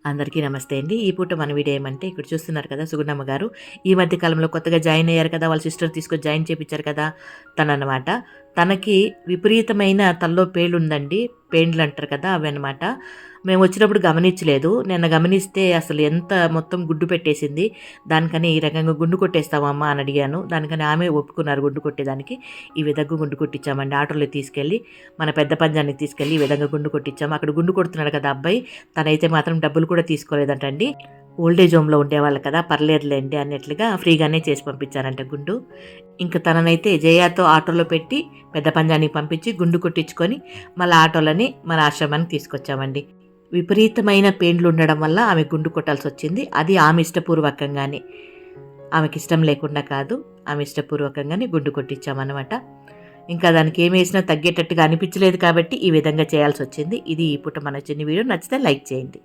అందరికీ నమస్తే అండి. ఈ పూట మన వీడియో ఏమంటే ఇక్కడ చూస్తున్నారు కదా సుగుణమ్మ గారు. ఈ మధ్య కాలంలో కొత్తగా జాయిన్ అయ్యారు కదా! వాళ్ళ సిస్టర్ తీసుకొని జాయిన్ చేపిచ్చారు కదా! తననమాట. తనకి విపరీతమైన తలలో పేలుందండి. పెయిన్లు అంటారు కదా! అవన్నమాట. మేము వచ్చినప్పుడు గమనించలేదు. నిన్న గమనిస్తే అసలు ఎంత మొత్తం గుడ్డు పెట్టేసింది. దానికని ఈ రకంగా గుండు కొట్టేస్తావమ్మా అని అడిగాను. దానికని ఆమె ఒప్పుకున్నారు గుండు కొట్టేదానికి. ఈ విధంగా గుండు కొట్టించామండి. ఆటోలో తీసుకెళ్ళి మన పెద్ద పంజానికి తీసుకెళ్ళి ఈ విధంగా గుండు కొట్టించాము. అక్కడ గుండు కొడుతున్నాడు కదా అబ్బాయి. తనైతే మాత్రం డబ్బులు కూడా తీసుకోలేదంటండి. ఓల్డేజ్ హోమ్‌లో ఉండేవాళ్ళు కదా! పర్లేదులేండి అన్నట్లుగా ఫ్రీగానే చేసి పంపించారంట గుండు. ఇంక తననైతే జయాతో ఆటోలో పెట్టి పెద్ద పంజానికి పంపించి గుండు కొట్టించుకొని మళ్ళా ఆటోలోని మన ఆశ్రమానికి తీసుకొచ్చామండి. విపరీతమైన పెయిన్లు ఉండడం వల్ల ఆమె గుండు కొట్టాల్సొచ్చింది. అది ఆమె ఇష్టపూర్వకంగానే. ఆమెకిష్టం లేకుండా కాదు. ఆమె ఇష్టపూర్వకంగానే గుండు కొట్టించామనమాట. ఇంకా దానికి ఏమేసినా తగ్గేటట్టుగా అనిపించలేదు కాబట్టి ఈ విధంగా చేయాల్సొచ్చింది. ఇది ఈ పూట మన చిన్న వీడియో నచ్చితే లైక్ చేయండి.